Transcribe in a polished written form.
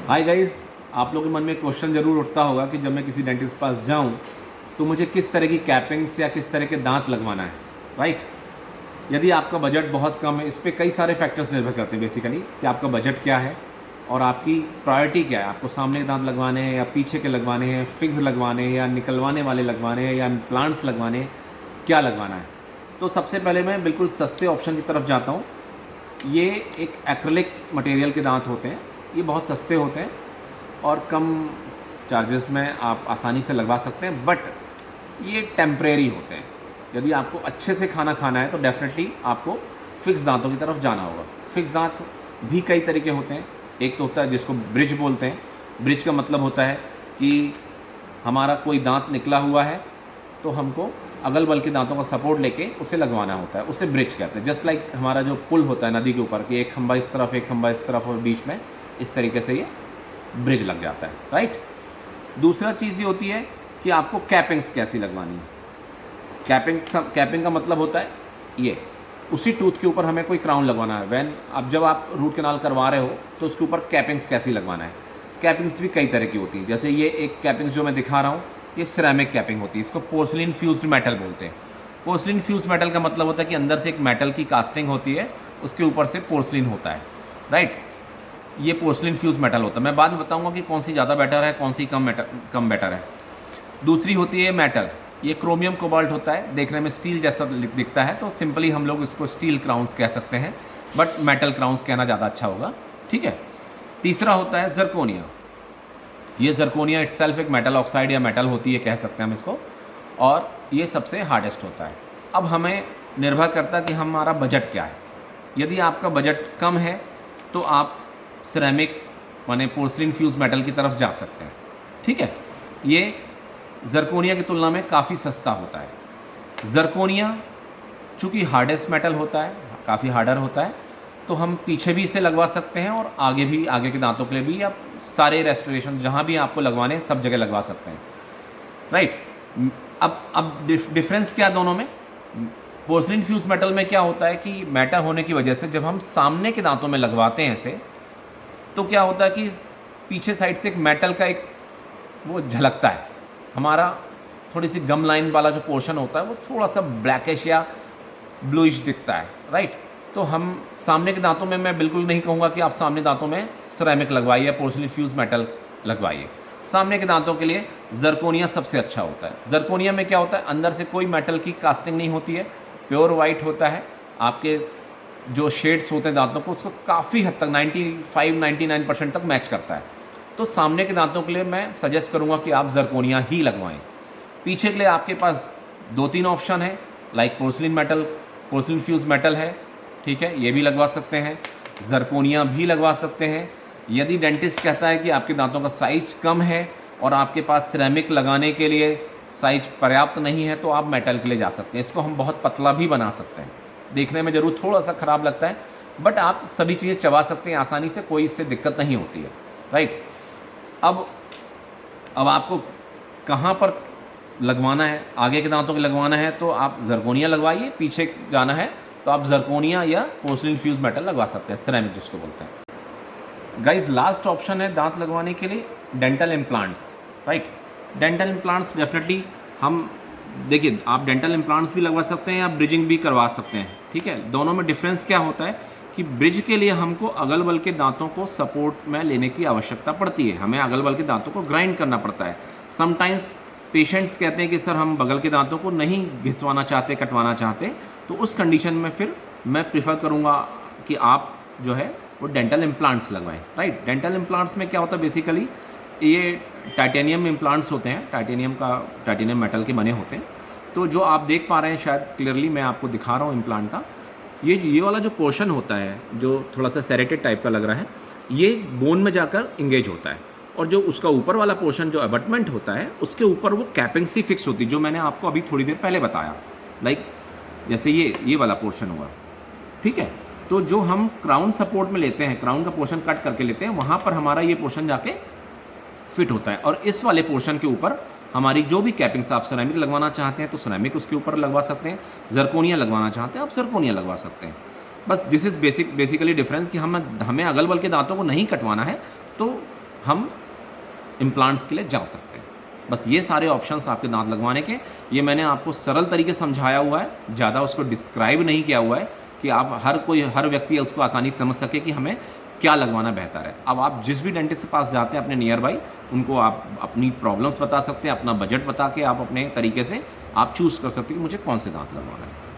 Hi guys, आप लोगों के मन में क्वेश्चन ज़रूर उठता होगा कि जब मैं किसी डेंटिस्ट के पास जाऊं तो मुझे किस तरह की कैपिंग्स या किस तरह के दांत लगवाना है, राइट। यदि आपका बजट बहुत कम है, इस पर कई सारे फैक्टर्स निर्भर करते हैं बेसिकली कि आपका बजट क्या है और आपकी प्रायोरिटी क्या है। आपको सामने के दांत लगवाने हैं या पीछे के लगवाने हैं, फिक्स लगवाने हैं या निकलवाने वाले लगवाने हैं या इम्प्लांट्स लगवाने हैं, क्या लगवाना है। तो सबसे पहले मैं बिल्कुल सस्ते ऑप्शन की तरफ जाता हूँ। ये एक एक्रिलिक मटेरियल के दांत होते हैं, ये बहुत सस्ते होते हैं और कम चार्जेस में आप आसानी से लगवा सकते हैं, बट ये टेम्परेरी होते हैं। यदि आपको अच्छे से खाना खाना है तो डेफिनेटली आपको फिक्स दांतों की तरफ जाना होगा। फिक्स दांत भी कई तरीके होते हैं। एक तो होता है जिसको ब्रिज बोलते हैं। ब्रिज का मतलब होता है कि हमारा कोई दांत निकला हुआ है तो हमको अगल बगल के दांतों का सपोर्ट लेके उसे लगवाना होता है, उसे ब्रिज कहते हैं। जस्ट लाइक हमारा जो पुल होता है नदी के ऊपर कि एक खंभा इस तरफ एक खंभा इस तरफ और बीच में इस तरीके से ये ब्रिज लग जाता है, राइट। दूसरा चीज़ ये होती है कि आपको कैपिंग्स कैसी लगवानी है। कैपिंग का मतलब होता है ये उसी टूथ के ऊपर हमें कोई क्राउन लगवाना है। अब जब आप रूट कैनाल करवा रहे हो तो उसके ऊपर कैपिंग्स कैसी लगवाना है। कैपिंग्स भी कई तरह की होती हैं। जैसे ये एक कैपिंग्स जो मैं दिखा रहा हूँ, ये सिरेमिक कैपिंग होती है। इसको पोर्सलिन फ्यूज्ड मेटल बोलते हैं। पोर्सलिन फ्यूज्ड मेटल का मतलब होता है कि अंदर से एक मेटल की कास्टिंग होती है, उसके ऊपर से पोर्सलिन होता है, राइट। ये पोर्सलिन फ्यूज मेटल होता है। मैं बाद में बताऊंगा कि कौन सी ज़्यादा बेटर है, कौन सी कम बेटर है। दूसरी होती है मेटल। ये क्रोमियम कोबाल्ट होता है, देखने में स्टील जैसा दिखता है, तो सिंपली हम लोग इसको स्टील क्राउन्स कह सकते हैं, बट मेटल क्राउन्स कहना ज़्यादा अच्छा होगा, ठीक है। तीसरा होता है जर्कोनिया। ये जर्कोनिया इटसेल्फ एक मेटल ऑक्साइड या मेटल होती है, कह सकते हैं हम इसको, और ये सबसे हार्डेस्ट होता है। अब हमें निर्भर करता है कि हमारा बजट क्या है। यदि आपका बजट कम है तो आप सिरेमिक माने पोर्सलिन फ्यूज मेटल की तरफ जा सकते हैं, ठीक है। ये जर्कोनिया की तुलना में काफ़ी सस्ता होता है। जर्कोनिया चूँकि हार्डेस्ट मेटल होता है, काफ़ी हार्डर होता है, तो हम पीछे भी इसे लगवा सकते हैं और आगे भी, आगे के दांतों के लिए भी, या सारे रेस्टोरेशन जहाँ भी आपको लगवाने हैं सब जगह लगवा सकते हैं, राइट। अब डिफरेंस क्या दोनों में। पोर्सलिन फ्यूज मेटल में क्या होता है कि मेटल होने की वजह से जब हम सामने के दांतों में लगवाते हैं इसे, तो क्या होता है कि पीछे साइड से एक मेटल का एक वो झलकता है। हमारा थोड़ी सी गम लाइन वाला जो पोर्शन होता है वो थोड़ा सा ब्लैकिश या ब्लूइश दिखता है, राइट। तो हम सामने के दांतों में, मैं बिल्कुल नहीं कहूँगा कि आप सामने दांतों में सिरेमिक लगवाइए या पोर्सलिन फ्यूज मेटल लगवाइए। सामने के दांतों के लिए जर्कोनिया सबसे अच्छा होता है। जर्कोनिया में क्या होता है, अंदर से कोई मेटल की कास्टिंग नहीं होती है, प्योर वाइट होता है। आपके जो शेड्स होते हैं दांतों को, उसको काफ़ी हद तक 95-99% तक मैच करता है। तो सामने के दांतों के लिए मैं सजेस्ट करूंगा कि आप जर्कोनिया ही लगवाएं। पीछे के लिए आपके पास 2-3 ऑप्शन है, लाइक पोर्सलिन फ्यूज मेटल है, ठीक है, ये भी लगवा सकते हैं। जर्कोनिया भी लगवा सकते हैं। यदि डेंटिस्ट कहता है कि आपके दांतों का साइज कम है और आपके पास सिरेमिक लगाने के लिए साइज पर्याप्त नहीं है, तो आप मेटल के लिए जा सकते हैं। इसको हम बहुत पतला भी बना सकते हैं, देखने में ज़रूर थोड़ा सा ख़राब लगता है, बट आप सभी चीज़ें चबा सकते हैं आसानी से, कोई इससे दिक्कत नहीं होती है, राइट। अब आपको कहाँ पर लगवाना है, आगे के दांतों के लगवाना है तो आप जर्कोनिया लगवाइए, पीछे जाना है तो आप जर्कोनिया या पोर्सलिन फ्यूज मेटल लगवा सकते हैं, सिरेमिक जिसको बोलते हैं। गाइस, लास्ट ऑप्शन है दांत लगवाने के लिए dental implants, right. Dental implants definitely हम, देखिए, आप डेंटल इम्प्लांट्स भी लगवा सकते हैं या ब्रिजिंग भी करवा सकते हैं, ठीक है। दोनों में डिफरेंस क्या होता है कि ब्रिज के लिए हमको अगल बगल के दांतों को सपोर्ट में लेने की आवश्यकता पड़ती है, हमें अगल बगल के दांतों को ग्राइंड करना पड़ता है। समटाइम्स पेशेंट्स कहते हैं कि सर हम बगल के दांतों को नहीं घिसवाना चाहते, कटवाना चाहते, तो उस कंडीशन में फिर मैं प्रीफर करूँगा कि आप जो है वो डेंटल इम्प्लांट्स लगवाएं, राइट। डेंटल इम्प्लांट्स में क्या होता है, बेसिकली ये टाइटेनियम इम्प्लांट्स होते हैं, टाइटेनियम मेटल के बने होते हैं। तो जो आप देख पा रहे हैं शायद क्लियरली, मैं आपको दिखा रहा हूँ इम्प्लांट का, ये वाला जो पोर्शन होता है जो थोड़ा सा सेरेटेड टाइप का लग रहा है, ये बोन में जाकर इंगेज होता है, और जो उसका ऊपर वाला पोर्शन जो अबटमेंट होता है उसके ऊपर वो कैपिंग सी फिक्स होती है, जो मैंने आपको अभी थोड़ी देर पहले बताया, लाइक जैसे ये वाला पोर्शन हुआ, ठीक है। तो जो हम क्राउन सपोर्ट में लेते हैं, क्राउन का पोर्शन कट करके लेते हैं, वहाँ पर हमारा ये पोर्शन जाके फिट होता है, और इस वाले पोर्शन के ऊपर हमारी जो भी कैपिंग्स, आप सिरेमिक लगवाना चाहते हैं तो सिरेमिक उसके ऊपर लगवा सकते हैं, जर्कोनिया लगवाना चाहते हैं आप जर्कोनिया लगवा सकते हैं। बस दिस इज़ बेसिकली डिफरेंस कि हमें अगल बगल के दांतों को नहीं कटवाना है, तो हम इम्प्लांट्स के लिए जा सकते हैं। बस ये सारे ऑप्शंस आपके दांत लगवाने के, ये मैंने आपको सरल तरीके से समझाया हुआ है, ज़्यादा उसको डिस्क्राइब नहीं किया हुआ है कि आप हर व्यक्ति उसको आसानी से समझ सके कि हमें क्या लगवाना बेहतर है। अब आप जिस भी डेंटिस्ट के पास जाते हैं अपने नियर बाई, उनको आप अपनी प्रॉब्लम्स बता सकते हैं, अपना बजट बता के आप अपने तरीके से आप चूज़ कर सकते हैं कि मुझे कौन से दांत लगवाना है।